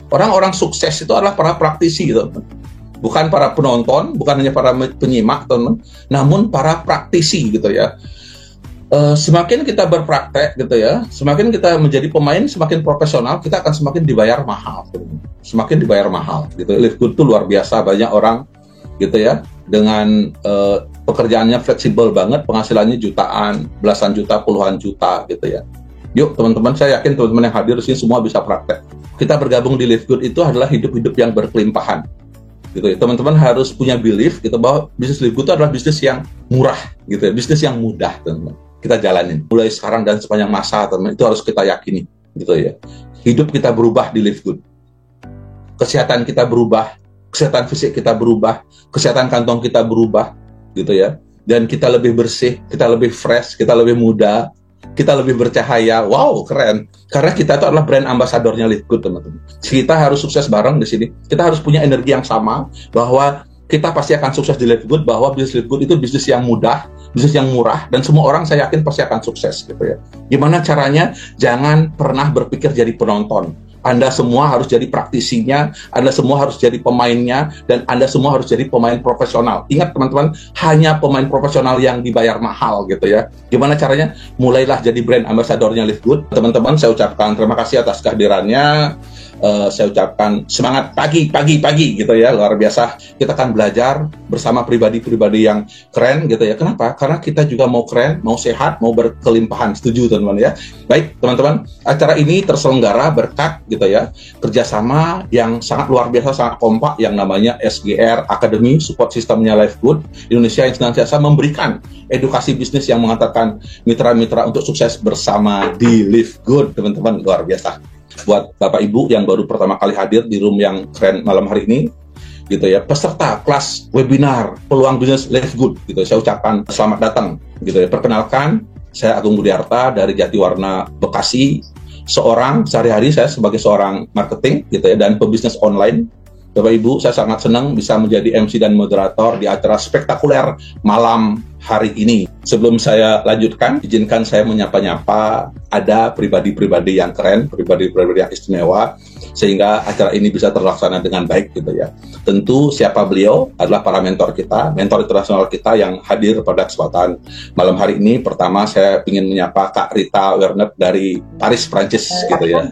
Orang-orang sukses itu adalah para praktisi, gitu. Bukan para penonton, bukan hanya para penyimak, teman, namun para praktisi, gitu ya. Semakin kita berpraktek, gitu ya, semakin kita menjadi pemain, semakin profesional, kita akan semakin dibayar mahal, teman. Semakin dibayar mahal, gitu. Live Good itu luar biasa, banyak orang, gitu ya, dengan pekerjaannya fleksibel banget, penghasilannya jutaan, belasan juta, puluhan juta, gitu ya. Yuk teman-teman, saya yakin teman-teman yang hadir di sini semua bisa praktek. Kita bergabung di Live Good itu adalah hidup-hidup yang berkelimpahan, gitu ya. Teman-teman harus punya belief gitu bahwa bisnis Live Good itu adalah bisnis yang murah, gitu ya, bisnis yang mudah, teman-teman. Kita jalanin mulai sekarang dan sepanjang masa, teman-teman, itu harus kita yakini, gitu ya. Hidup kita berubah di Live Good, kesehatan kita berubah, kesehatan fisik kita berubah, kesehatan kantong kita berubah, gitu ya. Dan kita lebih bersih, kita lebih fresh, kita lebih muda, kita lebih bercahaya. Wow, keren. Karena kita itu adalah brand ambasadornya Live Good, teman-teman. Kita harus sukses bareng di sini. Kita harus punya energi yang sama bahwa kita pasti akan sukses di Live Good, bahwa bisnis Live Good itu bisnis yang mudah, bisnis yang murah, dan semua orang saya yakin pasti akan sukses, gitu ya. Gimana caranya? Jangan pernah berpikir jadi penonton. Anda semua harus jadi praktisinya, Anda semua harus jadi pemainnya, dan Anda semua harus jadi pemain profesional. Ingat teman-teman, hanya pemain profesional yang dibayar mahal, gitu ya. Gimana caranya? Mulailah jadi brand ambassadornya Live Good. Teman-teman, saya ucapkan terima kasih atas kehadirannya. Saya ucapkan semangat pagi, gitu ya, luar biasa. Kita akan belajar bersama pribadi-pribadi yang keren, gitu ya. Kenapa? Karena kita juga mau keren, mau sehat, mau berkelimpahan. Setuju, teman-teman ya? Baik, teman-teman, acara ini terselenggara berkat, gitu ya, kerjasama yang sangat luar biasa, sangat kompak, yang namanya SGR Academy, support sistemnya Live Good Indonesia, yang senantiasa memberikan edukasi bisnis yang mengantarkan mitra-mitra untuk sukses bersama di Live Good, teman-teman, luar biasa. Buat Bapak Ibu yang baru pertama kali hadir di room yang keren malam hari ini, gitu ya, peserta kelas webinar peluang bisnis Live Good, gitu, saya ucapkan selamat datang, gitu ya. Perkenalkan, saya Agung Budiarta dari Jatiwarna, Bekasi. Sehari-hari saya sebagai seorang marketing, gitu ya, dan pebisnis online. Bapak Ibu, saya sangat senang bisa menjadi MC dan moderator di acara spektakuler malam hari ini. Sebelum saya lanjutkan, izinkan saya menyapa-nyapa ada pribadi-pribadi yang keren, pribadi-pribadi yang istimewa, sehingga acara ini bisa terlaksana dengan baik, gitu ya. Tentu siapa beliau adalah para mentor kita, mentor internasional kita yang hadir pada kesempatan malam hari ini. Pertama, saya ingin menyapa Kak Rita Werner dari Paris, Prancis, gitu ya.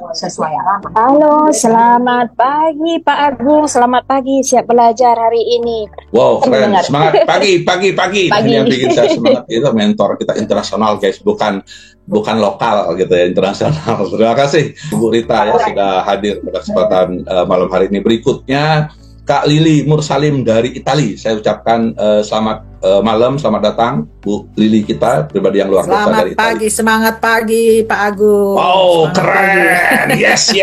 Halo, selamat pagi Pak Agung, selamat pagi, siap belajar hari ini. Wow, keren, semangat pagi. Ini yang bikin saya semangat, itu mentor kita internasional, guys, bukan lokal, gitu ya, internasional. Terima kasih Bu Rita ya sudah hadir pada kesempatan malam hari ini. Berikutnya Kak Lili Mursalim dari Italia. Saya ucapkan selamat malam, selamat datang Bu Lili kita, pribadi yang luar biasa dari Italia. Pagi, semangat pagi Pak Agung. Oh, keren. Yes.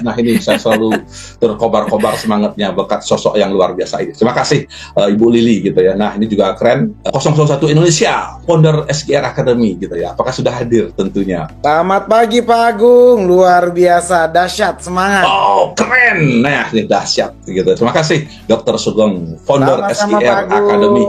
Nah, ini saya selalu terkobar-kobar semangatnya berkat sosok yang luar biasa ini. Terima kasih Ibu Lili, gitu ya. Nah, ini juga keren. 001 Indonesia, founder SGR Academy, gitu ya. Apakah sudah hadir tentunya? Selamat pagi Pak Agung, luar biasa, dahsyat, semangat. Oh, keren. Nah, ini dahsyat, gitu. Terima kasih Dr. Sugeng, founder Sama-sama, SGR Pak Agung. Academy.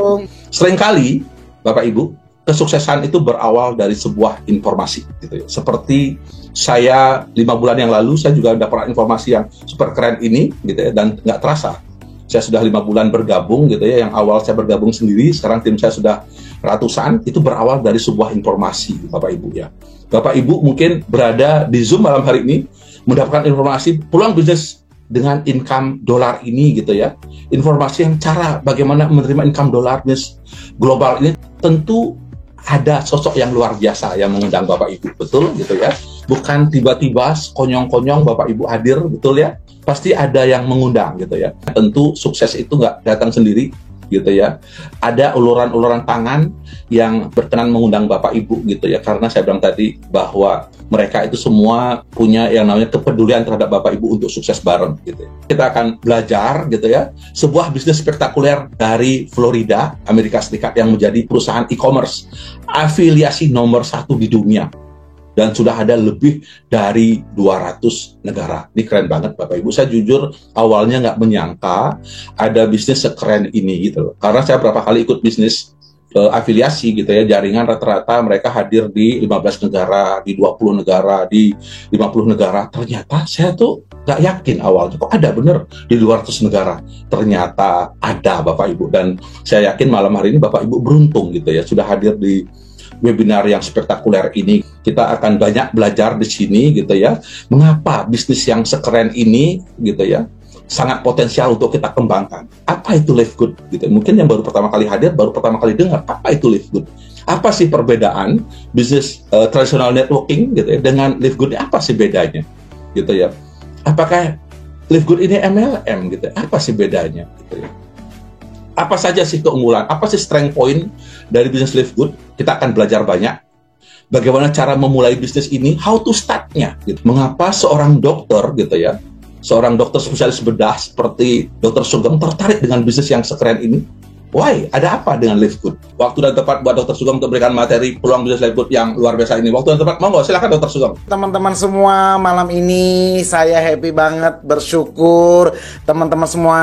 Seringkali, Bapak Ibu, kesuksesan itu berawal dari sebuah informasi, gitu ya. Seperti saya 5 bulan yang lalu, saya juga dapat informasi yang super keren ini, gitu ya, dan nggak terasa. Saya sudah 5 bulan bergabung, gitu ya. Yang awal saya bergabung sendiri, sekarang tim saya sudah ratusan. Itu berawal dari sebuah informasi, Bapak Ibu ya. Bapak Ibu mungkin berada di Zoom malam hari ini, mendapatkan informasi peluang bisnis dengan income dolar ini, gitu ya. Informasi yang cara bagaimana menerima income dolar bisnis global ini, tentu ada sosok yang luar biasa yang mengundang Bapak Ibu, betul, gitu ya. Bukan tiba-tiba konyong-konyong Bapak Ibu hadir, betul ya. Pasti ada yang mengundang, gitu ya. Tentu sukses itu nggak datang sendiri, gitu ya. Ada uluran-uluran tangan yang berkenan mengundang Bapak Ibu, gitu ya. Karena saya bilang tadi bahwa mereka itu semua punya yang namanya kepedulian terhadap Bapak Ibu untuk sukses bareng, gitu ya. Kita akan belajar, gitu ya, sebuah bisnis spektakuler dari Florida, Amerika Serikat, yang menjadi perusahaan e-commerce afiliasi nomor 1 di dunia. Dan sudah ada lebih dari 200 negara. Ini keren banget Bapak Ibu. Saya jujur awalnya nggak menyangka ada bisnis sekeren ini, gitu loh. Karena saya berapa kali ikut bisnis afiliasi, gitu ya, jaringan, rata-rata mereka hadir di 15 negara, di 20 negara, di 50 negara. Ternyata saya tuh Nggak yakin awalnya, kok ada bener di 200 negara. Ternyata ada Bapak Ibu, dan saya yakin malam hari ini Bapak Ibu beruntung gitu ya, sudah hadir di webinar yang spektakuler ini. Kita akan banyak belajar di sini gitu ya, mengapa bisnis yang sekeren ini gitu ya, sangat potensial untuk kita kembangkan. Apa itu Live Good gitu. Mungkin yang baru pertama kali hadir, baru pertama kali dengar apa itu Live Good. Apa sih perbedaan bisnis tradisional networking gitu ya dengan Live Good? Apa sih bedanya gitu ya? Apakah Live Good ini MLM gitu? Apa sih bedanya gitu ya? Apa saja sih keunggulan? Apa sih strength point dari bisnis Live Good? Kita akan belajar banyak. Bagaimana cara memulai bisnis ini? How to start-nya? Gitu. Mengapa seorang dokter gitu ya, seorang dokter spesialis bedah seperti Dr. Sugeng tertarik dengan bisnis yang sekeren ini? Why? Ada apa dengan Live Good? Waktu dan tepat buat Dr. Sugeng untuk memberikan materi peluang bisnis Live Good yang luar biasa ini. Waktu dan tepat, monggo silakan Dr. Sugeng. Teman-teman semua, malam ini saya happy banget, bersyukur teman-teman semua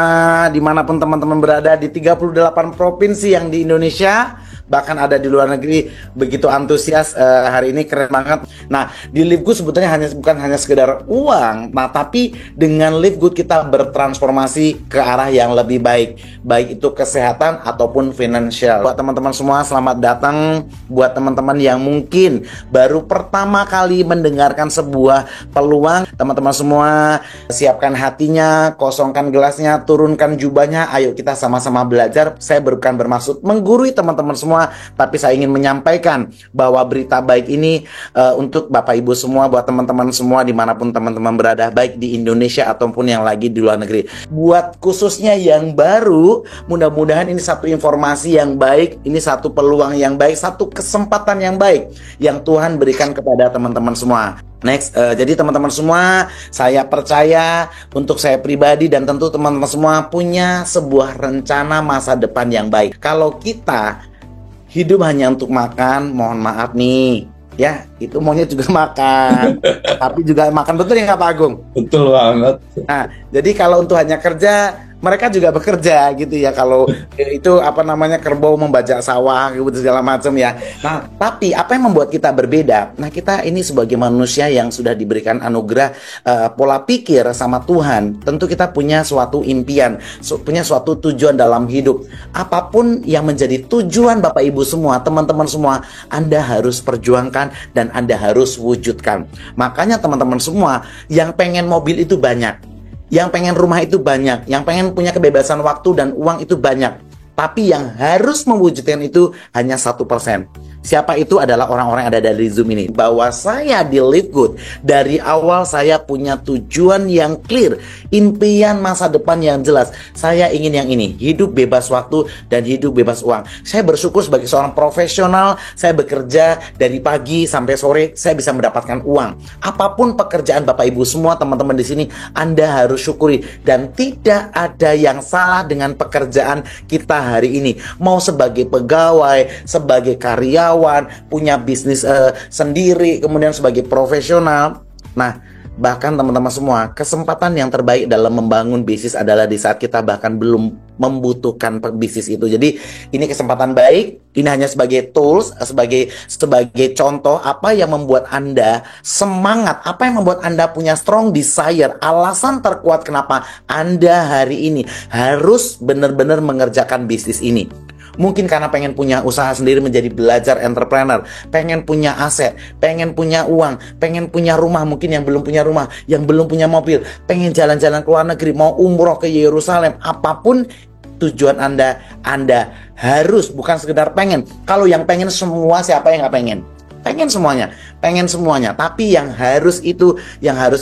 dimanapun teman-teman berada di 38 provinsi yang di Indonesia, bahkan ada di luar negeri, begitu antusias hari ini, keren banget. Nah, di Live Good sebetulnya bukan hanya sekedar uang, nah tapi dengan Live Good kita bertransformasi ke arah yang lebih baik, baik itu kesehatan ataupun finansial. Buat teman-teman semua, selamat datang. Buat teman-teman yang mungkin baru pertama kali mendengarkan sebuah peluang, teman-teman semua siapkan hatinya, kosongkan gelasnya, turunkan jubahnya, ayo kita sama-sama belajar. Saya bukan bermaksud menggurui teman-teman semua, tapi saya ingin menyampaikan bahwa berita baik ini untuk Bapak Ibu semua, buat teman-teman semua dimanapun teman-teman berada, baik di Indonesia ataupun yang lagi di luar negeri. Buat khususnya yang baru, mudah-mudahan ini satu informasi yang baik, ini satu peluang yang baik, satu kesempatan yang baik yang Tuhan berikan kepada teman-teman semua. Next, jadi teman-teman semua, saya percaya untuk saya pribadi dan tentu teman-teman semua punya sebuah rencana masa depan yang baik. Kalau kita hidup hanya untuk makan, mohon maaf nih, ya itu maunya juga makan, tapi juga makan, betul ya nggak Pak Agung? Betul banget. Nah, jadi kalau untuk hanya kerja, mereka juga bekerja gitu ya. Kalau itu apa namanya, kerbau membajak sawah gitu segala macam ya. Nah, tapi apa yang membuat kita berbeda? Nah, kita ini sebagai manusia yang sudah diberikan anugerah pola pikir sama Tuhan, tentu kita punya suatu impian, punya suatu tujuan dalam hidup. Apapun yang menjadi tujuan Bapak Ibu semua, teman-teman semua, Anda harus perjuangkan dan Anda harus wujudkan. Makanya teman-teman semua yang pengen mobil itu banyak, yang pengen rumah itu banyak, yang pengen punya kebebasan waktu dan uang itu banyak. Tapi yang harus mewujudkan itu hanya 1%. Siapa itu? Adalah orang-orang yang ada dari Zoom ini. Bahwa saya di Live Good, dari awal saya punya tujuan yang clear, impian masa depan yang jelas. Saya ingin yang ini, hidup bebas waktu dan hidup bebas uang. Saya bersyukur sebagai seorang profesional, saya bekerja dari pagi sampai sore, saya bisa mendapatkan uang. Apapun pekerjaan Bapak Ibu semua, teman-teman di sini, Anda harus syukuri. Dan tidak ada yang salah dengan pekerjaan kita hari ini. Mau sebagai pegawai, sebagai karyawan, punya bisnis sendiri, kemudian sebagai profesional. Nah, bahkan teman-teman semua, kesempatan yang terbaik dalam membangun bisnis adalah di saat kita bahkan belum membutuhkan bisnis itu. Jadi ini kesempatan baik, ini hanya sebagai tools, sebagai contoh apa yang membuat Anda semangat, apa yang membuat Anda punya strong desire, alasan terkuat kenapa Anda hari ini harus benar-benar mengerjakan bisnis ini. Mungkin karena pengen punya usaha sendiri, menjadi belajar entrepreneur, pengen punya aset, pengen punya uang, pengen punya rumah, mungkin yang belum punya rumah, yang belum punya mobil, pengen jalan-jalan ke luar negeri, mau umroh ke Yerusalem, apapun tujuan Anda harus, bukan sekedar pengen. Kalau yang pengen semua, siapa yang nggak pengen? Pengen semuanya. Tapi yang harus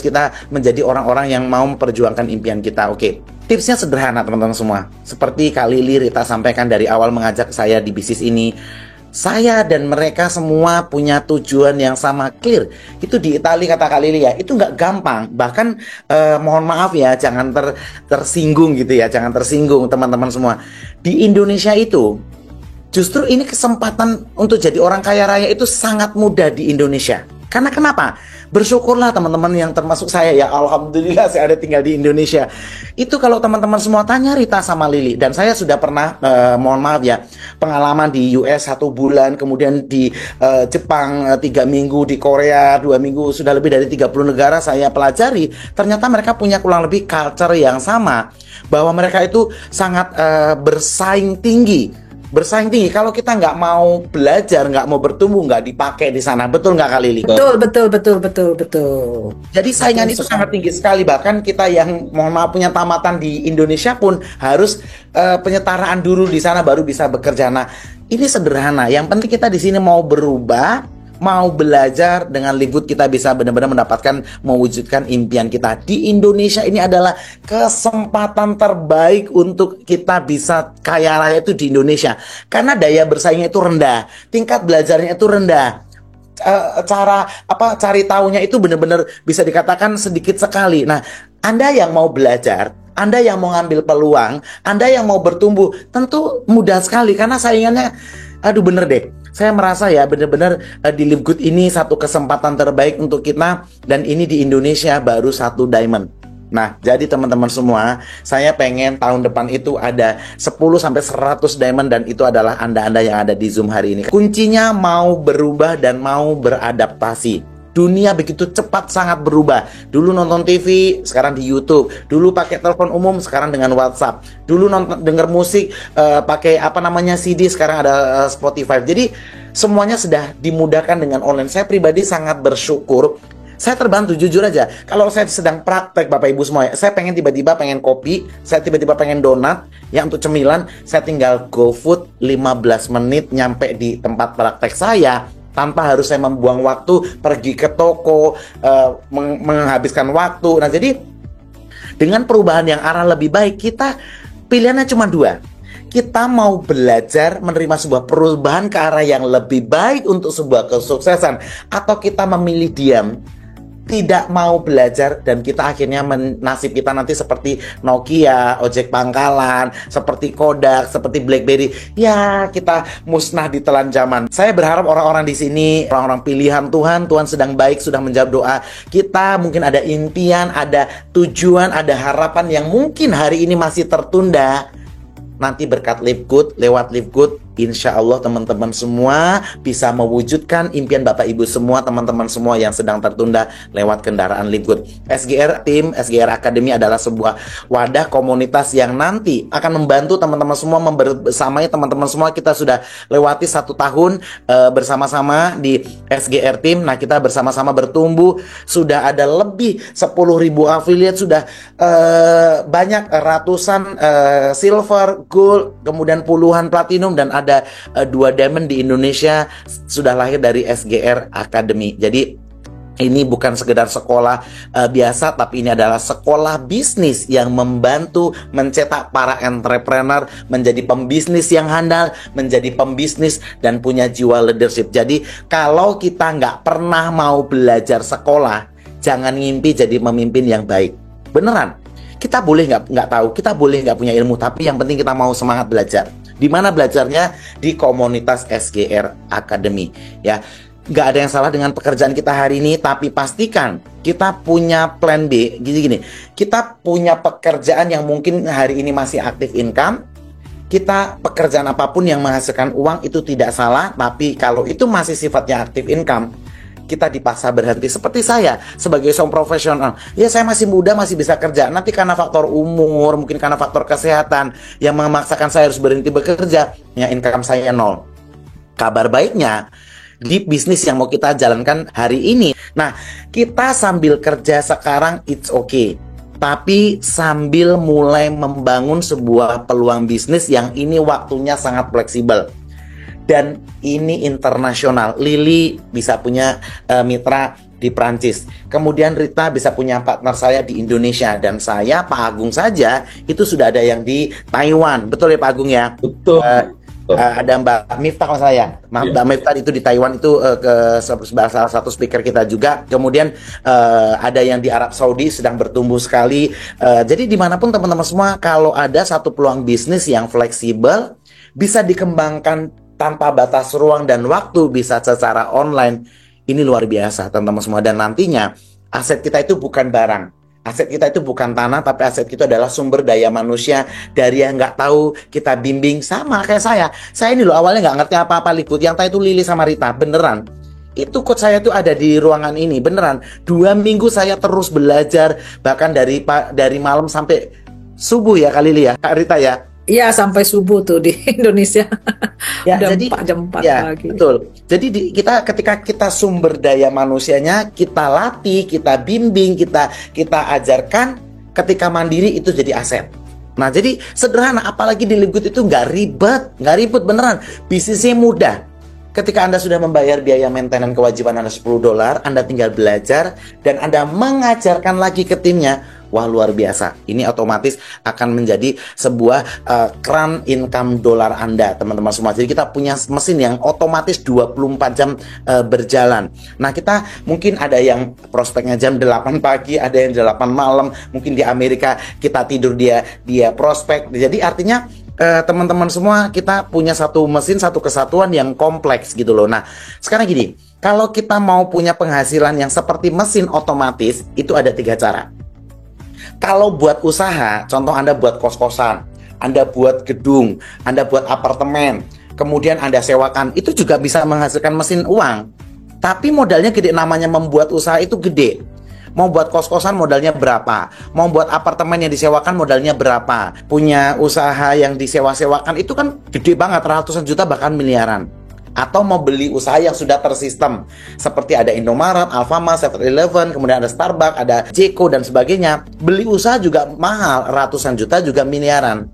kita menjadi orang-orang yang mau memperjuangkan impian kita. Oke. Tipsnya sederhana teman-teman semua. Seperti Kak Lili Rita sampaikan dari awal mengajak saya di bisnis ini. Saya dan mereka semua punya tujuan yang sama, clear. Itu di Italia, kata Kak Lili ya, itu nggak gampang. Bahkan mohon maaf ya, jangan tersinggung gitu ya. Jangan tersinggung teman-teman semua. Di Indonesia itu justru ini kesempatan untuk jadi orang kaya raya itu sangat mudah di Indonesia. Karena kenapa? Bersyukurlah teman-teman yang termasuk saya ya, alhamdulillah saya ada tinggal di Indonesia. Itu kalau teman-teman semua tanya Rita sama Lili, dan saya sudah pernah, mohon maaf ya, pengalaman di US 1 bulan, kemudian di Jepang 3 minggu, di Korea 2 minggu, sudah lebih dari 30 negara saya pelajari. Ternyata mereka punya kurang lebih culture yang sama, bahwa mereka itu sangat bersaing tinggi. Kalau kita nggak mau belajar, nggak mau bertumbuh, nggak dipakai di sana. Betul nggak Kak Lili? Betul. Jadi saingan itu sangat tinggi sekali. Bahkan kita yang mohon maaf punya tamatan di Indonesia pun harus penyetaraan dulu di sana baru bisa bekerja. Nah, ini sederhana. Yang penting kita di sini mau berubah, mau belajar. Dengan Livegood kita bisa benar-benar mendapatkan, mewujudkan impian kita. Di Indonesia ini adalah kesempatan terbaik untuk kita bisa kaya raya itu di Indonesia. Karena daya bersaingnya itu rendah, tingkat belajarnya itu rendah. Cari tahunya itu benar-benar bisa dikatakan sedikit sekali. Nah, Anda yang mau belajar, Anda yang mau ngambil peluang, Anda yang mau bertumbuh, tentu mudah sekali karena saingannya, aduh bener deh. Saya merasa ya benar-benar di Livegood ini satu kesempatan terbaik untuk kita, dan ini di Indonesia baru 1 diamond. Nah, jadi teman-teman semua, saya pengen tahun depan itu ada 10-100 diamond, dan itu adalah Anda-Anda yang ada di Zoom hari ini. Kuncinya mau berubah dan mau beradaptasi. Dunia begitu cepat sangat berubah. Dulu nonton TV, sekarang di YouTube. Dulu pakai telepon umum, sekarang dengan WhatsApp. Dulu denger musik pakai CD, sekarang ada Spotify. Jadi semuanya sudah dimudahkan dengan online. Saya pribadi sangat bersyukur. Saya terbantu, jujur aja. Kalau saya sedang praktek Bapak Ibu semua, saya tiba-tiba pengen kopi, saya tiba-tiba pengen donat, ya untuk cemilan, saya tinggal GoFood 15 menit nyampe di tempat praktek saya. Tanpa harus saya membuang waktu pergi ke toko, menghabiskan waktu. Nah, jadi dengan perubahan yang arah lebih baik, kita pilihannya cuma 2. Kita mau belajar menerima sebuah perubahan ke arah yang lebih baik untuk sebuah kesuksesan, atau kita memilih diam, tidak mau belajar, dan kita akhirnya nasib kita nanti seperti Nokia, ojek pangkalan, seperti Kodak, seperti BlackBerry. Ya, kita musnah di telan zaman. Saya berharap orang-orang di sini, orang-orang pilihan Tuhan, Tuhan sedang baik, sudah menjawab doa kita. Mungkin ada impian, ada tujuan, ada harapan yang mungkin hari ini masih tertunda. Nanti berkat Livegood, lewat Livegood, insya Allah teman-teman semua bisa mewujudkan impian Bapak Ibu semua, teman-teman semua yang sedang tertunda lewat kendaraan Livegood. SGR Team, SGR Academy adalah sebuah wadah komunitas yang nanti akan membantu teman-teman semua, membersamai teman-teman semua. Kita sudah lewati 1 tahun bersama-sama di SGR Team. Nah, kita bersama-sama bertumbuh, sudah ada lebih 10.000 affiliate, sudah banyak ratusan silver, gold, kemudian puluhan platinum, dan ada 2 diamond di Indonesia sudah lahir dari SGR Academy. Jadi ini bukan sekedar sekolah biasa, tapi ini adalah sekolah bisnis yang membantu mencetak para entrepreneur menjadi pembisnis yang handal, menjadi pembisnis dan punya jiwa leadership. Jadi kalau kita nggak pernah mau belajar sekolah, jangan ngimpi jadi pemimpin yang baik. Beneran. Kita boleh nggak tahu, kita boleh nggak punya ilmu, tapi yang penting kita mau semangat belajar. Di mana belajarnya? Di komunitas SGR Academy. Ya, nggak ada yang salah dengan pekerjaan kita hari ini, tapi pastikan kita punya plan B. Gini, kita punya pekerjaan yang mungkin hari ini masih aktif income. Kita pekerjaan apapun yang menghasilkan uang itu tidak salah, tapi kalau itu masih sifatnya aktif income, kita dipaksa berhenti. Seperti saya sebagai seorang profesional, ya saya masih muda, masih bisa kerja. Nanti karena faktor umur, mungkin karena faktor kesehatan yang memaksakan saya harus berhenti bekerja, ya income saya 0. Kabar baiknya, di bisnis yang mau kita jalankan hari ini, nah kita sambil kerja sekarang it's okay, tapi sambil mulai membangun sebuah peluang bisnis yang ini waktunya sangat fleksibel. Dan ini internasional. Lili bisa punya mitra di Prancis. Kemudian Rita bisa punya partner saya di Indonesia. Dan saya, Pak Agung saja, itu sudah ada yang di Taiwan. Betul ya Pak Agung ya? Betul. Ada Mbak Miftah kalau saya. Mbak Miftah itu di Taiwan, itu salah satu speaker kita juga. Kemudian ada yang di Arab Saudi sedang bertumbuh sekali. Jadi dimanapun teman-teman semua, kalau ada satu peluang bisnis yang fleksibel, bisa dikembangkan tanpa batas ruang dan waktu, bisa secara online, Ini luar biasa teman-teman semua. Dan nantinya aset kita itu bukan barang, aset kita itu bukan tanah, tapi aset kita adalah sumber daya manusia. Dari yang nggak tahu kita bimbing, sama kayak saya ini loh awalnya nggak ngerti apa-apa Liquid, yang tahu itu Lili sama Rita, beneran. Itu coach saya tuh ada di ruangan ini, beneran. 2 minggu saya terus belajar, bahkan dari malam sampai subuh ya Kak Lili ya, Kak Rita ya. Iya, sampai subuh tuh di Indonesia. Ya, Udah jadi 4 jam ya, pagi. betul. Jadi ketika kita sumber daya manusianya kita latih, kita bimbing, kita ajarkan, ketika mandiri itu jadi aset. Nah, jadi sederhana, apalagi di Liquid itu nggak ribet beneran. Bisnisnya mudah. Ketika Anda sudah membayar biaya maintenance kewajiban Anda $10, Anda tinggal belajar dan Anda mengajarkan lagi ke timnya. Wah, luar biasa. Ini otomatis akan menjadi sebuah keran income dolar Anda, teman-teman semua. Jadi kita punya mesin yang otomatis 24 jam berjalan. Nah, kita mungkin ada yang prospeknya jam 8 pagi, ada yang 8 malam. Mungkin di Amerika kita tidur dia prospek. Jadi artinya teman-teman semua, kita punya satu mesin, satu kesatuan yang kompleks gitu loh. Nah, sekarang gini, kalau kita mau punya penghasilan yang seperti mesin otomatis, itu ada 3 cara. Kalau buat usaha, contoh Anda buat kos-kosan, Anda buat gedung, Anda buat apartemen, kemudian Anda sewakan, itu juga bisa menghasilkan mesin uang. Tapi modalnya gede, namanya membuat usaha itu gede. Mau buat kos-kosan modalnya berapa? Mau buat apartemen yang disewakan modalnya berapa? Punya usaha yang disewa-sewakan itu kan gede banget, ratusan juta bahkan miliaran. Atau mau beli usaha yang sudah tersistem, seperti ada Indomaret, Alfamart, 7-Eleven, kemudian ada Starbucks, ada Jeko dan sebagainya. Beli usaha juga mahal, ratusan juta juga miliaran.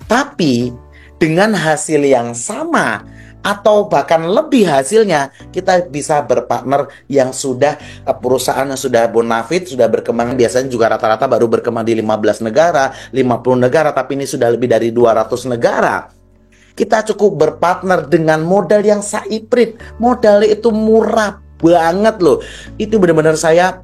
Tapi dengan hasil yang sama atau bahkan lebih hasilnya, kita bisa berpartner yang sudah perusahaan yang sudah bonafit, sudah berkembang. Biasanya juga rata-rata baru berkembang di 15 negara, 50 negara, tapi ini sudah lebih dari 200 negara. Kita cukup berpartner dengan modal yang saiprit. Modalnya itu murah banget loh. Itu benar-benar saya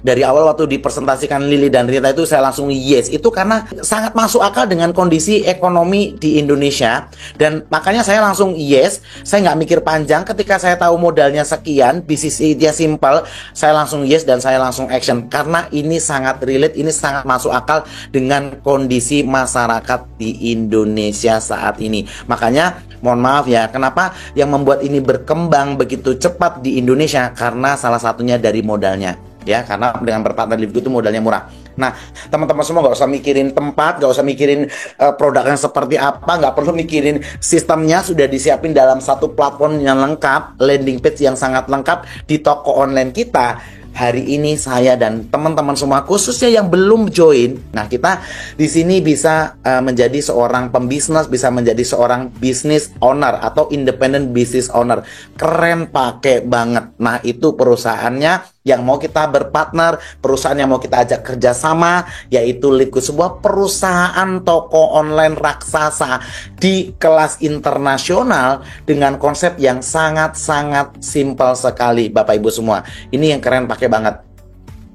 dari awal waktu dipresentasikan Lili dan Rita itu saya langsung yes. Itu karena sangat masuk akal dengan kondisi ekonomi di Indonesia. Dan makanya saya langsung yes. Saya nggak mikir panjang. Ketika saya tahu modalnya sekian, bisnisnya simple, saya langsung yes dan saya langsung action. Karena ini sangat relate, ini sangat masuk akal dengan kondisi masyarakat di Indonesia saat ini. Makanya mohon maaf ya, kenapa yang membuat ini berkembang begitu cepat di Indonesia? Karena salah satunya dari modalnya. Ya, karena dengan berpartner Liquid itu modalnya murah. Nah, teman-teman semua nggak usah mikirin tempat, nggak usah mikirin produknya seperti apa, nggak perlu mikirin sistemnya, sudah disiapin dalam satu platform yang lengkap, landing page yang sangat lengkap di toko online kita. Hari ini saya dan teman-teman semua, khususnya yang belum join, nah kita di sini bisa menjadi seorang pembisnis, bisa menjadi seorang business owner atau independent business owner. Keren, pakai banget. Nah, itu perusahaannya yang mau kita berpartner, perusahaan yang mau kita ajak kerjasama, yaitu Liquid, sebuah perusahaan toko online raksasa di kelas internasional dengan konsep yang sangat-sangat simpel sekali, Bapak Ibu semua. Ini yang keren, pakai banget.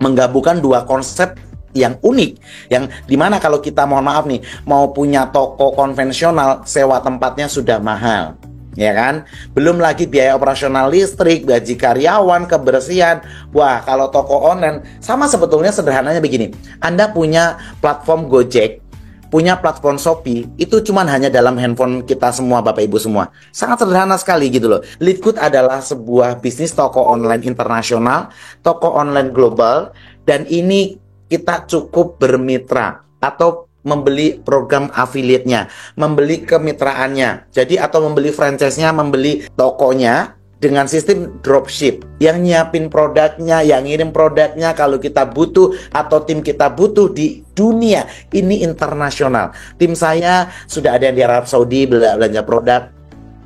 Menggabungkan 2 konsep yang unik, yang dimana kalau kita mohon maaf nih, mau punya toko konvensional, sewa tempatnya sudah mahal. Ya kan? Belum lagi biaya operasional listrik, gaji karyawan, kebersihan. Wah, kalau toko online sama sebetulnya sederhananya begini. Anda punya platform Gojek, punya platform Shopee, itu cuman hanya dalam handphone kita semua, Bapak Ibu semua. Sangat sederhana sekali gitu loh. Liquid adalah sebuah bisnis toko online internasional, toko online global, dan ini kita cukup bermitra atau membeli program affiliate-nya, membeli kemitraannya. Jadi atau membeli franchise-nya, membeli tokonya dengan sistem dropship. Yang nyiapin produknya, yang ngirim produknya kalau kita butuh atau tim kita butuh di dunia. Ini internasional. Tim saya sudah ada yang di Arab Saudi belanja produk,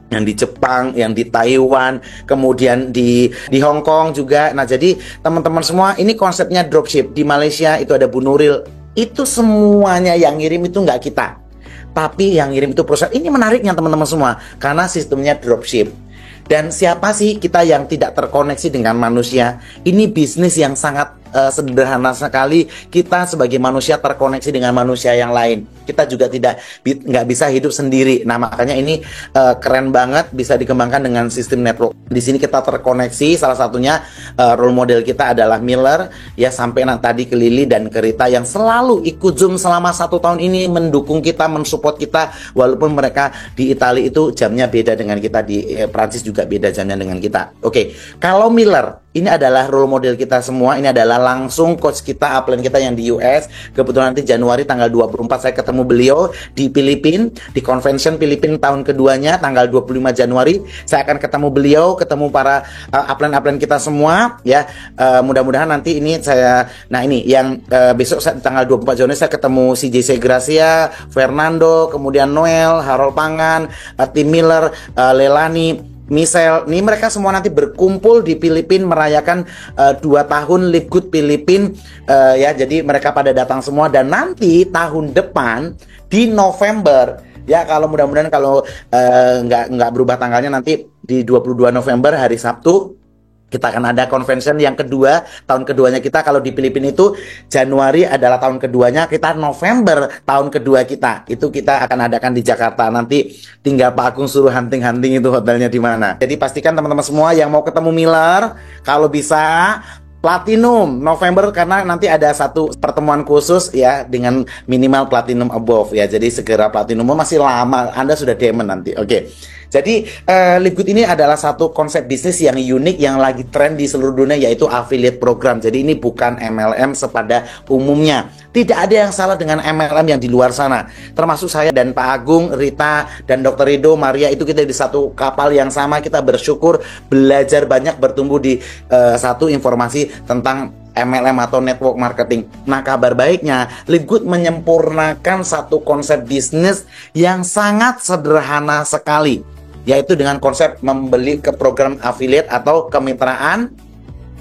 yang di Jepang, yang di Taiwan, kemudian di Hong Kong juga. Nah, jadi teman-teman semua, ini konsepnya dropship. Di Malaysia itu ada Bu Nuril. Itu semuanya yang ngirim itu nggak kita, tapi yang ngirim itu perusahaan. Ini menariknya teman-teman semua, karena sistemnya dropship. Dan siapa sih kita yang tidak terkoneksi dengan manusia? Ini bisnis yang sangat sederhana sekali. Kita sebagai manusia terkoneksi dengan manusia yang lain. Kita juga nggak bisa hidup sendiri. Nah, makanya ini keren banget, bisa dikembangkan dengan sistem network. Di sini kita terkoneksi. Salah satunya role model kita adalah Miller, ya, sampai tadi ke Lily dan ke Rita yang selalu ikut Zoom selama 1 tahun ini, mendukung kita, mensupport kita, walaupun mereka di Italia itu jamnya beda dengan kita, di Prancis juga beda jamnya dengan kita. Oke, kalau Miller ini adalah role model kita semua. Ini adalah langsung coach kita, upline kita yang di US. Kebetulan nanti Januari tanggal 24 saya ketemu beliau di Filipina, di convention Filipina tahun keduanya, tanggal 25 Januari. Saya akan ketemu beliau, ketemu para upline kita semua, ya. Mudah-mudahan nanti ini ini yang besok tanggal 24 Januari saya ketemu si JC Gracia, Fernando, kemudian Noel, Harold Pangan, Tim Miller, Lelani, Michelle, nih mereka semua nanti berkumpul di Filipina merayakan 2 tahun Live Good Filipina, ya. Jadi mereka pada datang semua, dan nanti tahun depan di November, ya, kalau mudah-mudahan kalau nggak berubah tanggalnya, nanti di 22 November hari Sabtu kita akan ada convention yang kedua, tahun keduanya kita. Kalau di Filipina itu Januari adalah tahun keduanya, kita November tahun kedua kita. Itu kita akan adakan di Jakarta. Nanti tinggal Pak Agung suruh hunting-hunting itu hotelnya di mana. Jadi pastikan teman-teman semua yang mau ketemu Miller, kalau bisa Platinum November, karena nanti ada satu pertemuan khusus, ya, dengan minimal Platinum above, ya. Jadi segera Platinum, masih lama, Anda sudah diamond nanti. Oke. Jadi Live Good ini adalah satu konsep bisnis yang unik, yang lagi tren di seluruh dunia, yaitu affiliate program. Jadi ini bukan MLM sepada umumnya. Tidak ada yang salah dengan MLM yang di luar sana. Termasuk saya dan Pak Agung, Rita, dan Dr. Rido, Maria, itu kita di satu kapal yang sama. Kita bersyukur belajar banyak, bertumbuh di satu informasi tentang MLM atau network marketing. Nah, kabar baiknya, Live Good menyempurnakan satu konsep bisnis yang sangat sederhana sekali, yaitu dengan konsep membeli ke program affiliate atau kemitraan.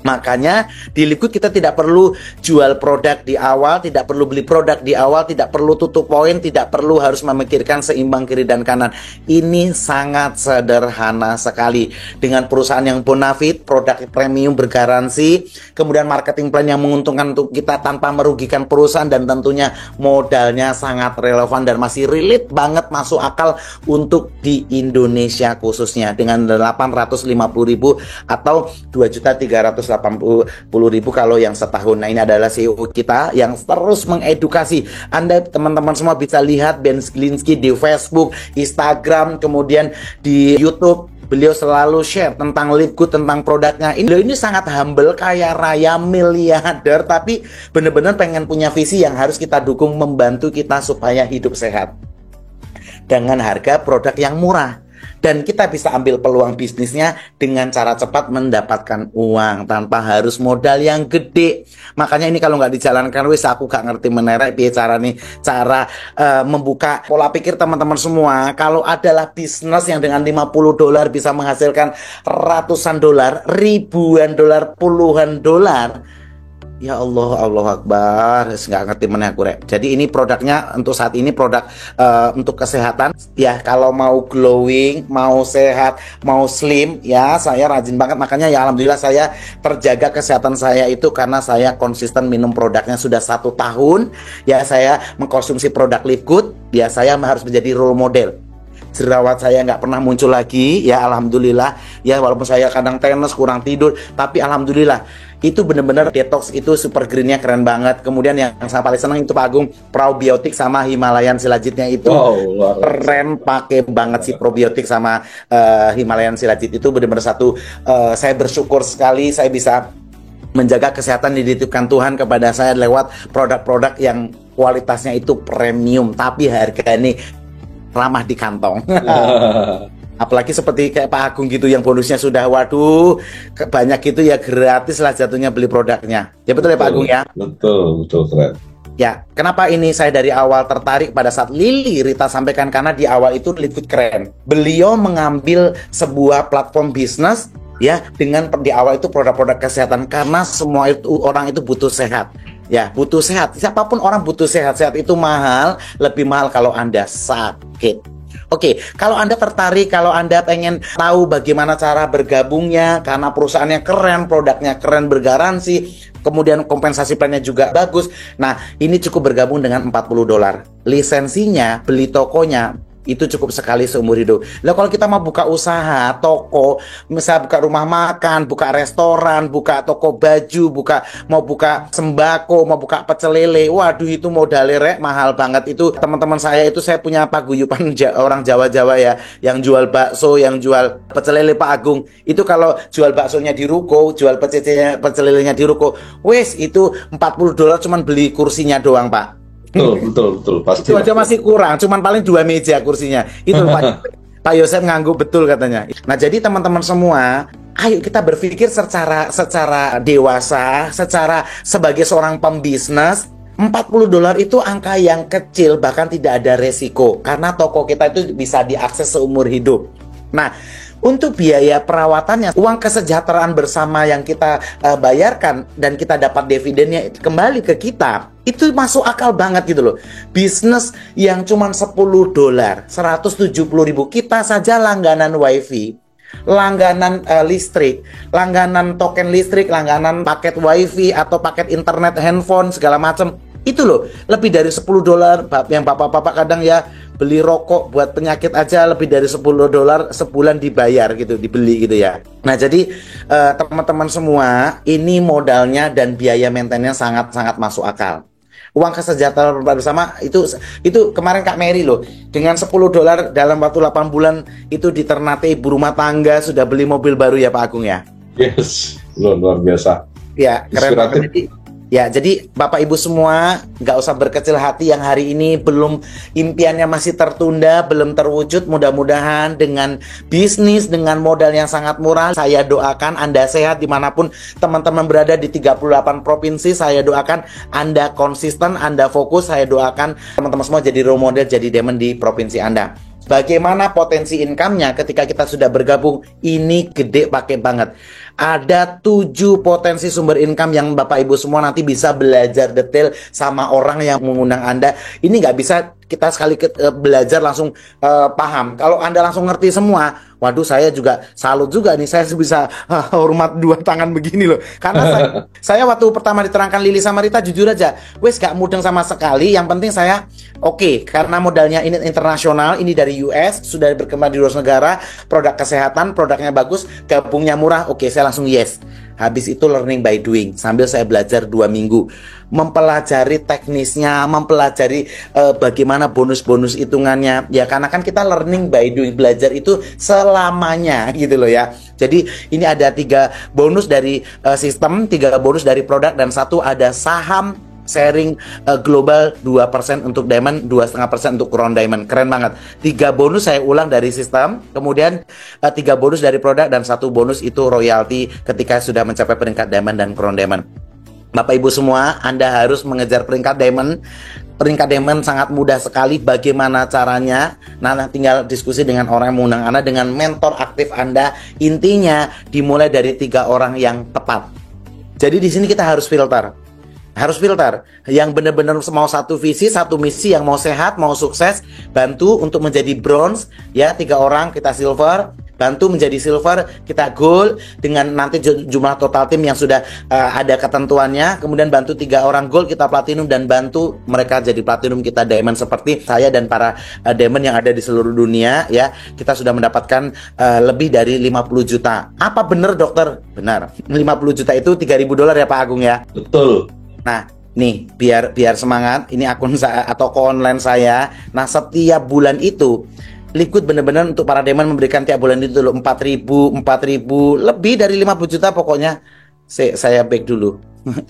Makanya di Live Good kita tidak perlu jual produk di awal, tidak perlu beli produk di awal, tidak perlu tutup poin, tidak perlu harus memikirkan seimbang kiri dan kanan. Ini sangat sederhana sekali. Dengan perusahaan yang bonafit, produk premium bergaransi, kemudian marketing plan yang menguntungkan untuk kita tanpa merugikan perusahaan, dan tentunya modalnya sangat relevan dan masih relate banget, masuk akal untuk di Indonesia khususnya, dengan 850.000 atau 2.380.000 kalau yang setahun. Nah, ini adalah CEO kita yang terus mengedukasi. Anda teman-teman semua bisa lihat Ben Glinsky di Facebook, Instagram, kemudian di YouTube. Beliau selalu share tentang Live Good, tentang produknya. Ini sangat humble, kaya raya, miliarder, tapi benar-benar pengen punya visi yang harus kita dukung, membantu kita supaya hidup sehat dengan harga produk yang murah. Dan kita bisa ambil peluang bisnisnya dengan cara cepat mendapatkan uang tanpa harus modal yang gede. Makanya ini kalau nggak dijalankan, wis aku gak ngerti menerek cara membuka pola pikir teman-teman semua. Kalau adalah bisnis yang dengan $50 bisa menghasilkan ratusan dolar, ribuan dolar, puluhan dolar. Ya Allah, Allah Akbar, nggak ngerti mana aku, Rek. Jadi ini produknya untuk saat ini produk untuk kesehatan. Ya, kalau mau glowing, mau sehat, mau slim, ya saya rajin banget. Makanya ya alhamdulillah saya terjaga kesehatan saya itu karena saya konsisten minum produknya sudah 1 tahun. Ya, saya mengkonsumsi produk Live Good. Ya, saya harus menjadi role model. Jerawat saya nggak pernah muncul lagi, ya alhamdulillah. Ya, walaupun saya kadang tenes, kurang tidur, tapi alhamdulillah itu bener-bener detox, itu super greennya keren banget. Kemudian yang saya paling senang itu Pak Agung, probiotik sama Himalayan Silajitnya itu keren, pakai banget sih probiotik sama Himalayan Silajit itu bener-bener satu. Saya bersyukur sekali saya bisa menjaga kesehatan dititipkan Tuhan kepada saya lewat produk-produk yang kualitasnya itu premium, tapi harganya ramah di kantong. Apalagi seperti kayak Pak Agung gitu yang bonusnya sudah waduh banyak gitu, ya gratis lah jatuhnya beli produknya. Ya betul ya Pak Agung ya? Betul keren. Ya, kenapa ini saya dari awal tertarik pada saat Lily Rita sampaikan, karena di awal itu Live Good keren. Beliau mengambil sebuah platform bisnis, ya, dengan di awal itu produk-produk kesehatan, karena semua itu orang itu butuh sehat. Ya, butuh sehat. Siapapun orang butuh sehat. Sehat itu mahal, lebih mahal kalau Anda sakit. Oke, kalau Anda tertarik, kalau Anda pengen tahu bagaimana cara bergabungnya, karena perusahaannya keren, produknya keren, bergaransi, kemudian kompensasi plannya juga bagus. Nah, ini cukup bergabung dengan $40. Lisensinya, beli tokonya, itu cukup sekali seumur hidup. Lah kalau kita mau buka usaha, toko, misal buka rumah makan, buka restoran, buka toko baju, mau buka sembako, mau buka pecel lele, waduh itu modalnya rek mahal banget. Itu teman-teman saya itu, saya punya paguyuban orang Jawa-Jawa ya, yang jual bakso, yang jual pecel lele Pak Agung. Itu kalau jual baksonya di ruko, jual pecel lelenya di ruko, wes itu $40 cuman beli kursinya doang Pak. Betul, pasti. Itu aja masih kurang, cuman paling 2 meja kursinya. Itu Pak Yosef ngangguk betul katanya. Nah, jadi teman-teman semua, ayo kita berpikir secara dewasa, sebagai seorang pembisnis. $40 itu angka yang kecil, bahkan tidak ada resiko, karena toko kita itu bisa diakses seumur hidup. Nah, untuk biaya perawatannya, uang kesejahteraan bersama yang kita bayarkan dan kita dapat dividennya kembali ke kita, itu masuk akal banget gitu loh. Bisnis yang cuma $10, 170.000, kita saja langganan wifi, langganan listrik, langganan token listrik, langganan paket wifi atau paket internet handphone segala macam. Itu loh, lebih dari $10. Yang bapak-bapak kadang ya beli rokok buat penyakit aja lebih dari $10 sebulan dibayar gitu, dibeli gitu ya. Nah, jadi teman-teman semua, ini modalnya dan biaya maintenance sangat-sangat masuk akal. Uang kesejahteraan bersama itu kemarin Kak Mary loh, dengan $10 dalam waktu 8 bulan itu di Ternate ibu rumah tangga sudah beli mobil baru ya Pak Agung ya. Yes, luar biasa. Ya, keren banget. Ya, jadi Bapak Ibu semua nggak usah berkecil hati yang hari ini belum, impiannya masih tertunda, belum terwujud. Mudah-mudahan dengan bisnis, dengan modal yang sangat murah, saya doakan Anda sehat dimanapun teman-teman berada di 38 provinsi. Saya doakan Anda konsisten, Anda fokus. Saya doakan teman-teman semua jadi role model, jadi diamond di provinsi Anda. Bagaimana potensi income-nya ketika kita sudah bergabung? Ini gede pakai banget. Ada 7 potensi sumber income yang Bapak Ibu semua nanti bisa belajar detail sama orang yang mengundang Anda. Ini nggak bisa kita sekali belajar langsung paham. Kalau Anda langsung ngerti semua, waduh saya juga salut juga nih. Saya bisa hormat 2 tangan begini loh. Karena saya waktu pertama diterangkan Lili sama Rita, jujur aja, wes gak mudeng sama sekali. Yang penting saya oke, karena modalnya ini internasional, ini dari US, sudah berkembang di luar negara, produk kesehatan, produknya bagus, gabungnya murah, oke saya langsung yes. Habis itu learning by doing, sambil saya belajar 2 minggu, mempelajari teknisnya, mempelajari bagaimana bonus-bonus hitungannya. Ya karena kan kita learning by doing, belajar itu selamanya gitu loh ya. Jadi ini ada 3 bonus dari sistem, 3 bonus dari produk, dan 1 ada saham sharing global, 2% untuk diamond, 2,5% untuk crown diamond. Keren banget. 3 bonus saya ulang dari sistem, kemudian 3 bonus dari produk, dan 1 bonus itu royalti ketika sudah mencapai peringkat diamond dan crown diamond. Bapak Ibu semua, Anda harus mengejar peringkat diamond. Peringkat diamond sangat mudah sekali. Bagaimana caranya? Nah, tinggal diskusi dengan orang yang mengundang Anda, dengan mentor aktif Anda. Intinya dimulai dari 3 orang yang tepat. Jadi di sini kita harus filter. Harus filter yang benar-benar mau satu visi, satu misi, yang mau sehat, mau sukses, bantu untuk menjadi bronze ya. 3 orang kita silver, bantu menjadi silver, kita gold dengan nanti jumlah total tim yang sudah ada ketentuannya. Kemudian bantu 3 orang gold, kita platinum, dan bantu mereka jadi platinum, kita diamond, seperti saya dan para diamond yang ada di seluruh dunia ya. Kita sudah mendapatkan lebih dari 50 juta. Apa benar dokter? Benar. 50 juta itu $3.000 ya Pak Agung ya. Betul. Nah, nih biar semangat, ini akun saya atau toko online saya. Nah, setiap bulan itu Liquid benar-benar untuk para diamond memberikan tiap bulan itu loh 4.000, lebih dari 50 juta pokoknya. Saya back dulu.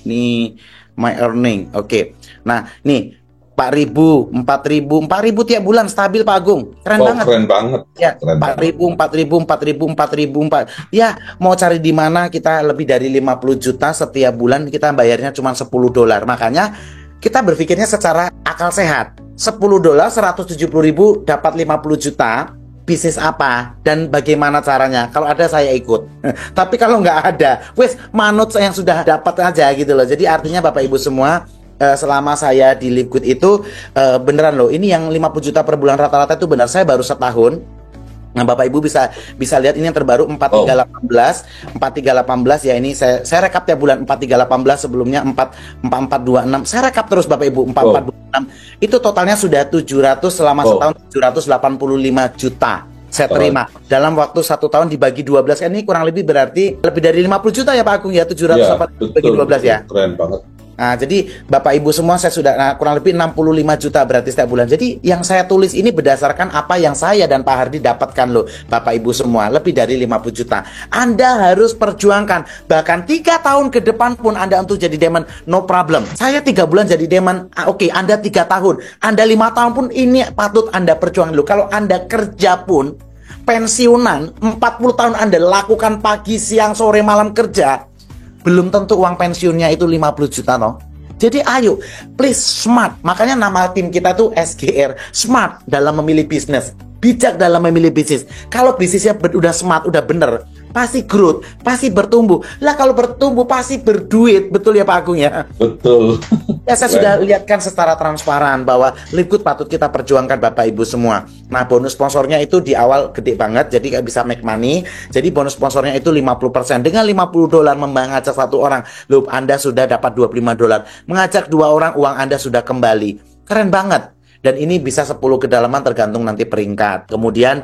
Nih my earning. Oke. Nah, nih 4.000 tiap bulan stabil Pak Agung. Keren banget. Keren banget. Ya, 4.000. Ya, mau cari di mana, kita lebih dari 50 juta setiap bulan, kita bayarnya cuma $10. Makanya kita berpikirnya secara akal sehat. $10, 170.000 dapat 50 juta. Bisnis apa dan bagaimana caranya? Kalau ada saya ikut. Tapi kalau nggak ada, wes manut yang sudah dapat aja gitu loh. Jadi artinya Bapak Ibu semua, selama saya di Liquid itu beneran loh, ini yang 50 juta per bulan rata-rata itu benar, saya baru setahun. Nah, Bapak Ibu bisa lihat ini yang terbaru 4318 ya, ini saya rekap tiap bulan 4318, sebelumnya 4426. Saya rekap terus Bapak Ibu 4426. Itu totalnya sudah 700 selama setahun, 785 juta saya terima. Dalam waktu 1 tahun dibagi 12 kan ini kurang lebih berarti lebih dari 50 juta ya Pak Agung ya, 700 dibagi 12 ya. Keren banget. Nah, jadi Bapak Ibu semua saya sudah kurang lebih 65 juta berarti setiap bulan. Jadi yang saya tulis ini berdasarkan apa yang saya dan Pak Hardi dapatkan loh Bapak Ibu semua, lebih dari 50 juta. Anda harus perjuangkan, bahkan 3 tahun ke depan pun Anda untuk jadi Demon, no problem. Saya 3 bulan jadi Demon, oke, Anda 3 tahun, Anda 5 tahun pun ini patut Anda perjuangkan loh. Kalau Anda kerja pun, pensiunan, 40 tahun Anda lakukan pagi, siang, sore, malam kerja, belum tentu uang pensiunnya itu 50 juta no. Jadi ayo, please smart. Makanya nama tim kita tuh SGR, smart dalam memilih bisnis, bijak dalam memilih bisnis. Kalau bisnisnya udah smart, udah bener, pasti growth, pasti bertumbuh. Lah kalau bertumbuh pasti berduit, betul ya Pak Agung ya? Betul. Ya, saya sudah lihatkan secara transparan bahwa Liquid patut kita perjuangkan Bapak Ibu semua. Nah, bonus sponsornya itu di awal gede banget, jadi nggak bisa make money. Jadi bonus sponsornya itu 50%. Dengan 50 dolar mengajak 1 orang, loh Anda sudah dapat 25 dolar. Mengajak 2 orang, uang Anda sudah kembali. Keren banget. Dan ini bisa 10 kedalaman tergantung nanti peringkat. Kemudian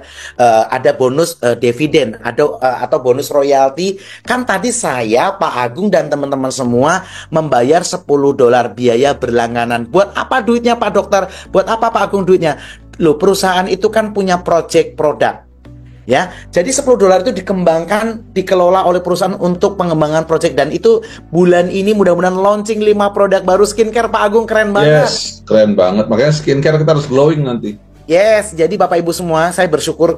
ada bonus dividen atau bonus royalti. Kan tadi saya, Pak Agung dan teman-teman semua membayar 10 dolar biaya berlangganan. Buat apa duitnya Pak Dokter? Buat apa Pak Agung duitnya? Loh, perusahaan itu kan punya project produk. Ya, jadi 10 dolar itu dikembangkan, dikelola oleh perusahaan untuk pengembangan project, dan itu bulan ini mudah-mudahan launching 5 produk baru skincare Pak Agung, keren banget. Yes, keren banget. Makanya skincare kita harus glowing nanti. Yes, jadi Bapak Ibu semua, saya bersyukur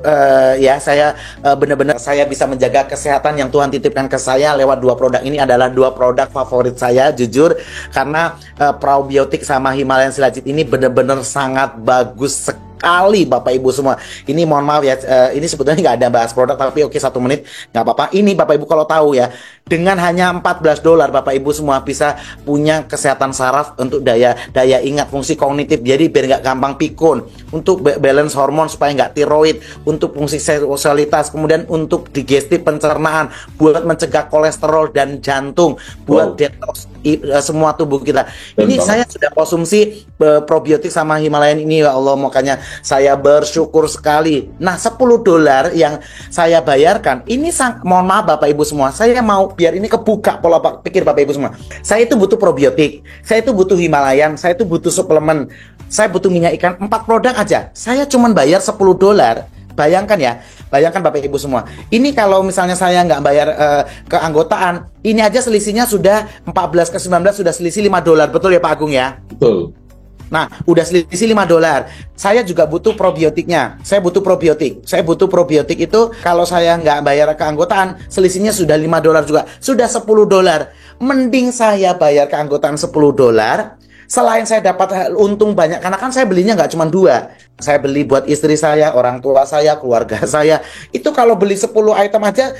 ya saya benar-benar saya bisa menjaga kesehatan yang Tuhan titipkan ke saya lewat 2 produk ini. Adalah 2 produk favorit saya jujur, karena probiotik sama Himalayan Shilajit ini benar-benar sangat bagus sekali Bapak Ibu semua. Ini mohon maaf ya, ini sebetulnya nggak ada bahas produk, tapi oke 1 menit nggak apa-apa. Ini Bapak Ibu kalau tahu ya, dengan hanya 14 dolar Bapak Ibu semua bisa punya kesehatan saraf, untuk daya ingat, fungsi kognitif, jadi biar nggak gampang pikun, untuk balance hormon supaya nggak tiroid, untuk fungsi seksualitas, kemudian untuk digestif pencernaan, buat mencegah kolesterol dan jantung, buat detox semua tubuh kita. Ini saya sudah konsumsi probiotik sama Himalayan ini ya Allah, makanya saya bersyukur sekali. Nah, 10 dolar yang saya bayarkan ini mohon maaf Bapak Ibu semua, saya mau biar ini kebuka pola pikir Bapak Ibu semua. Saya itu butuh probiotik, saya itu butuh Himalayan, saya itu butuh suplemen, saya butuh minyak ikan, 4 produk aja. Saya cuman bayar 10 dolar. Bayangkan ya, bayangkan Bapak Ibu semua. Ini kalau misalnya saya nggak bayar keanggotaan, ini aja selisihnya sudah 14 ke 19, sudah selisih 5 dolar. Betul ya Pak Agung ya? Betul. Nah, udah selisih 5 dolar. Saya juga butuh probiotiknya. Saya butuh probiotik. Saya butuh probiotik itu kalau saya nggak bayar keanggotaan, selisihnya sudah 5 dolar juga. Sudah 10 dolar. Mending saya bayar keanggotaan 10 dolar. Selain saya dapat untung banyak, karena kan saya belinya nggak cuma 2. Saya beli buat istri saya, orang tua saya, keluarga saya. Itu kalau beli 10 item aja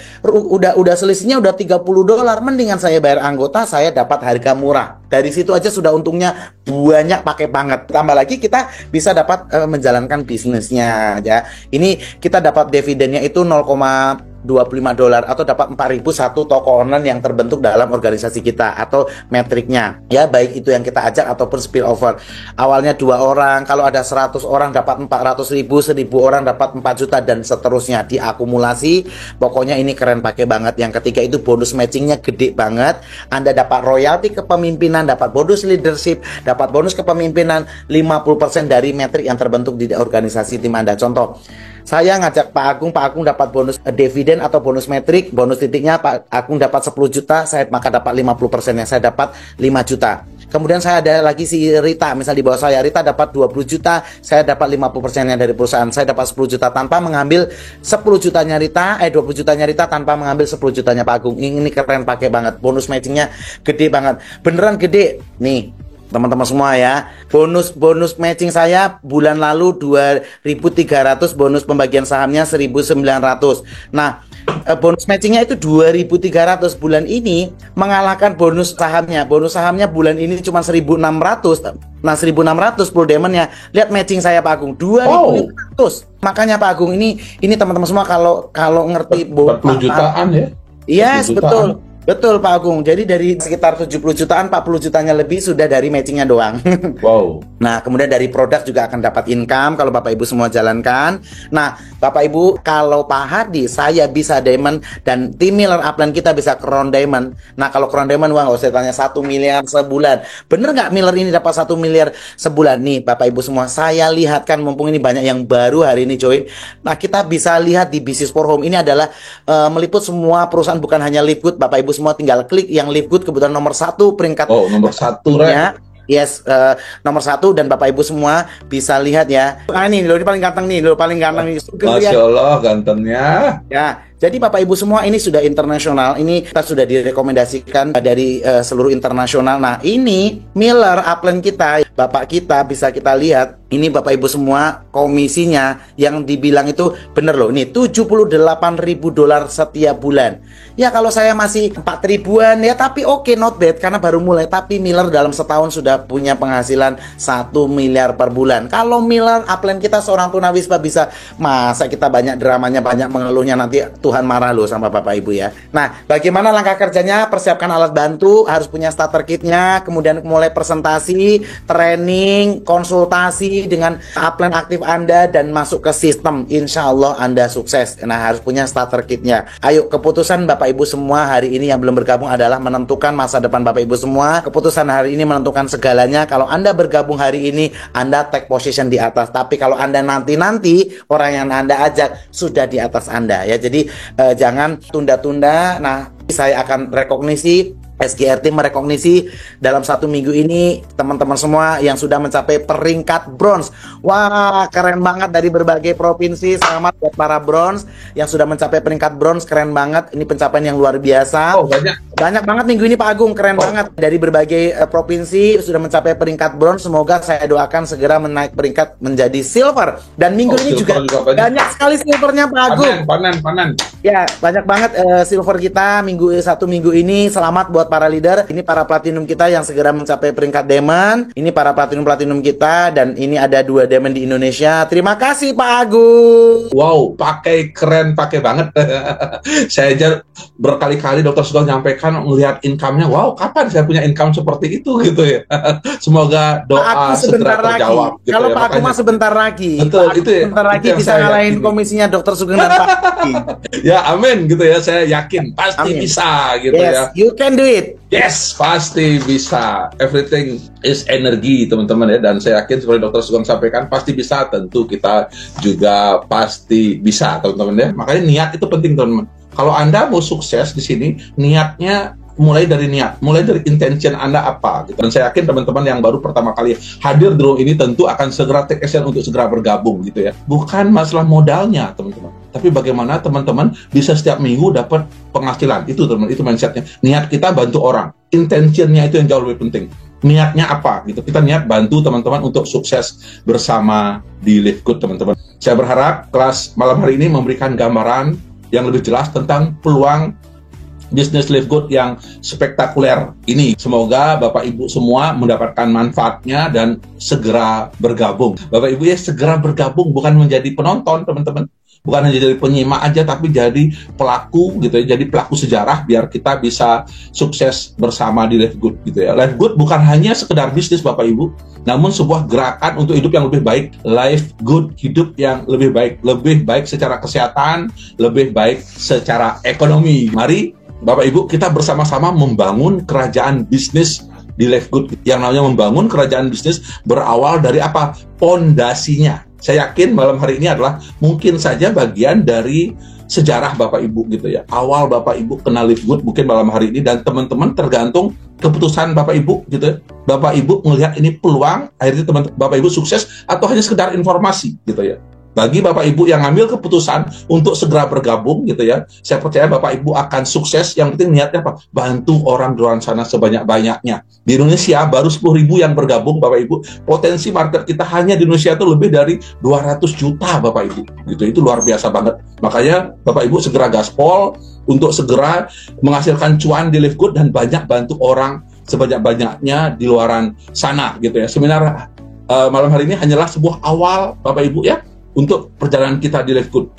udah selisihnya udah 30 dolar. Mendingan saya bayar anggota, saya dapat harga murah. Dari situ aja sudah untungnya banyak, pakai banget. Tambah lagi kita bisa dapat menjalankan bisnisnya ya. Ini kita dapat dividennya itu 0,25 dolar atau dapat 4.001 toko online yang terbentuk dalam organisasi kita atau metriknya ya, baik itu yang kita ajak ataupun spill over. Awalnya 2 orang, kalau ada 100 orang dapat 400.000, 1.000 orang dapat 4 juta dan seterusnya diakumulasi. Pokoknya ini keren, pakai banget. Yang ketiga itu bonus matchingnya gede banget. Anda dapat royalti kepemimpinan, dapat bonus leadership, dapat bonus kepemimpinan 50% dari metrik yang terbentuk di organisasi tim Anda. Contoh, saya ngajak Pak Agung dapat bonus dividen atau bonus metrik, bonus titiknya Pak Agung dapat 10 juta, saya maka dapat 50%-nya, saya dapat 5 juta. Kemudian saya ada lagi si Rita, misal di bawah saya, Rita dapat 20 juta, saya dapat 50%-nya dari perusahaan, saya dapat 10 juta tanpa mengambil 10 jutanya Rita, 20 jutanya Rita tanpa mengambil 10 jutanya Pak Agung. Ini keren, pakai banget, bonus matchingnya gede banget, beneran gede. Nih teman-teman semua ya, bonus matching saya bulan lalu 2.300, bonus pembagian sahamnya 1.900. Nah, bonus matchingnya itu 2.300 bulan ini mengalahkan bonus sahamnya. Bonus sahamnya bulan ini cuma 1.600. Nah, 1.600 full diamondnya. Lihat matching saya Pak Agung, 2.500. Makanya Pak Agung ini teman-teman semua kalau ngerti 40 jutaan ya. Yes, 40 jutaan. betul. Betul Pak Agung. Jadi dari sekitar 70 jutaan, 40 jutanya lebih sudah dari matchingnya doang. Wow. Nah, kemudian dari produk juga akan dapat income kalau Bapak Ibu semua jalankan. Nah, Bapak Ibu, kalau Pak Hadi, saya bisa diamond dan tim Miller Upline kita bisa crown diamond. Nah, kalau crown diamond, wah nggak usah tanya 1 miliar sebulan. Bener nggak Miller ini dapat 1 miliar sebulan? Nih, Bapak Ibu semua, saya lihatkan mumpung ini banyak yang baru hari ini join. Nah, kita bisa lihat di Business for Home ini adalah meliput semua perusahaan, bukan hanya Livegood. Bapak Ibu semua tinggal klik yang Livegood, kebetulan nomor 1 peringkat. Oh, nomor 1 ya. Yes, nomor 1 dan Bapak Ibu semua bisa lihat ya. Nah ini lo, ini paling ganteng nih, lo paling ganteng nih. Masya Allah, gantengnya. Ya, jadi Bapak Ibu semua ini sudah internasional. Ini kita sudah direkomendasikan dari seluruh internasional. Nah ini Miller Upline kita, Bapak kita bisa kita lihat. Ini Bapak Ibu semua komisinya yang dibilang itu bener loh. Ini $78.000 setiap bulan. Ya kalau saya masih 4 ribuan ya, tapi oke, not bad karena baru mulai. Tapi Miller dalam setahun sudah punya penghasilan 1 miliar per bulan. Kalau Miller Upline kita seorang tunawisma bisa, masa kita banyak dramanya, banyak mengeluhnya, nanti Tuhan marah loh sama Bapak Ibu ya. Nah, bagaimana langkah kerjanya? Persiapkan alat bantu, harus punya starter kitnya, kemudian mulai presentasi, training, konsultasi dengan upline aktif Anda dan masuk ke sistem. Insya Allah Anda sukses. Nah, harus punya starter kitnya. Ayo, keputusan Bapak Ibu semua hari ini yang belum bergabung adalah menentukan masa depan Bapak Ibu semua. Keputusan hari ini menentukan segalanya. Kalau Anda bergabung hari ini, Anda take position di atas. Tapi kalau Anda nanti orang yang Anda ajak sudah di atas Anda ya. Jadi jangan tunda-tunda. Nah, saya akan rekognisi, SGRT merekognisi dalam 1 minggu ini teman-teman semua yang sudah mencapai peringkat bronze. Wah, keren banget dari berbagai provinsi. Selamat buat para bronze yang sudah mencapai peringkat bronze, keren banget. Ini pencapaian yang luar biasa. Oh, Banyak banget minggu ini Pak Agung, keren banget. Dari berbagai provinsi sudah mencapai peringkat bronze. Semoga saya doakan segera menaik peringkat menjadi silver. Dan minggu ini juga banyak sekali silvernya Pak Agung. Panen. Ya, banyak banget silver kita 1 minggu ini. Selamat buat para leader. Ini para platinum kita yang segera mencapai peringkat diamond. Ini para platinum kita, dan ini ada 2 diamond di Indonesia. Terima kasih Pak Agung. Wow, keren, pakai banget. Saya aja berkali-kali Dokter Sugeng nyampaikan melihat income-nya. Wow, kapan saya punya income seperti itu gitu ya. Semoga doa segera terjawab. Gitu kalau ya, Pak Agung mah sebentar lagi. Betul, Pak itu ya. Sebentar lagi bisa ngalahin komisinya Dokter Sugeng dan Pak Adi. Ya, amin gitu ya. Saya yakin pasti bisa gitu ya. You can do it. Yes, pasti bisa. Everything is energi, teman-teman ya. Dan saya yakin seperti Dokter Sugeng sampaikan, pasti bisa. Tentu kita juga pasti bisa, teman-teman ya. Makanya niat itu penting, teman-teman. Kalau Anda mau sukses di sini, niatnya mulai dari niat, mulai dari intention Anda apa gitu. Dan saya yakin teman-teman yang baru pertama kali hadir di room ini tentu akan segera take action untuk segera bergabung gitu ya. Bukan masalah modalnya, teman-teman. Tapi bagaimana teman-teman bisa setiap minggu dapat penghasilan. Itu teman-teman, itu mindsetnya. Niat kita bantu orang. Intentionnya itu yang jauh lebih penting. Niatnya apa gitu. Kita niat bantu teman-teman untuk sukses bersama di Livegood, teman-teman. Saya berharap kelas malam hari ini memberikan gambaran yang lebih jelas tentang peluang bisnis Livegood yang spektakuler ini. Semoga Bapak Ibu semua mendapatkan manfaatnya dan segera bergabung. Bapak Ibu ya, segera bergabung, bukan menjadi penonton, teman-teman. Bukan hanya jadi penyimak aja, tapi jadi pelaku gitu ya, jadi pelaku sejarah biar kita bisa sukses bersama di Livegood gitu ya. Livegood bukan hanya sekedar bisnis Bapak Ibu, namun sebuah gerakan untuk hidup yang lebih baik. Livegood, hidup yang lebih baik secara kesehatan, lebih baik secara ekonomi. Mari Bapak Ibu, kita bersama-sama membangun kerajaan bisnis di Livegood. Yang namanya membangun kerajaan bisnis berawal dari apa? Pondasinya. Saya yakin malam hari ini adalah mungkin saja bagian dari sejarah Bapak Ibu gitu ya. Awal Bapak Ibu kenal Livegood mungkin malam hari ini, dan teman-teman tergantung keputusan Bapak Ibu gitu ya. Bapak Ibu melihat ini peluang, akhirnya Bapak Ibu sukses, atau hanya sekedar informasi gitu ya. Bagi Bapak Ibu yang ngambil keputusan untuk segera bergabung gitu ya, saya percaya Bapak Ibu akan sukses. Yang penting niatnya apa? Bantu orang di luar sana sebanyak-banyaknya. Di Indonesia baru 10.000 yang bergabung Bapak Ibu. Potensi market kita hanya di Indonesia itu lebih dari 200 juta Bapak Ibu. Gitu, itu luar biasa banget. Makanya Bapak Ibu segera gaspol untuk segera menghasilkan cuan di Live Good dan banyak bantu orang sebanyak-banyaknya di luaran sana gitu ya. Seminar malam hari ini hanyalah sebuah awal Bapak Ibu ya, untuk perjalanan kita di Live Good.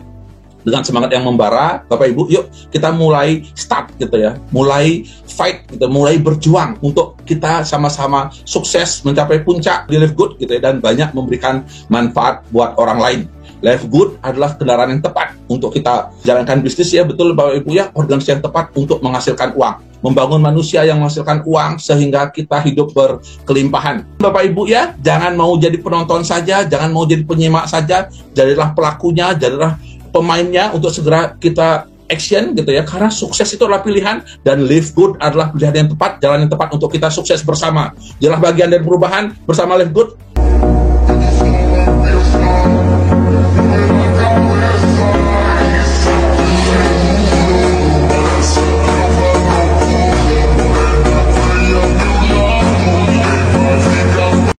Dengan semangat yang membara, Bapak Ibu, yuk kita mulai start gitu ya, mulai fight gitu, mulai berjuang untuk kita sama-sama sukses mencapai puncak di Live Good gitu ya, dan banyak memberikan manfaat buat orang lain. Live Good adalah kendaraan yang tepat untuk kita jalankan bisnis ya, betul Bapak Ibu ya, organisasi yang tepat untuk menghasilkan uang, membangun manusia yang menghasilkan uang sehingga kita hidup berkelimpahan. Bapak Ibu ya, jangan mau jadi penonton saja, jangan mau jadi penyimak saja, jadilah pelakunya, jadilah pemainnya untuk segera kita action gitu ya, karena sukses itu adalah pilihan dan Live Good adalah pilihan yang tepat, jalan yang tepat untuk kita sukses bersama. Jadilah bagian dari perubahan bersama Live Good.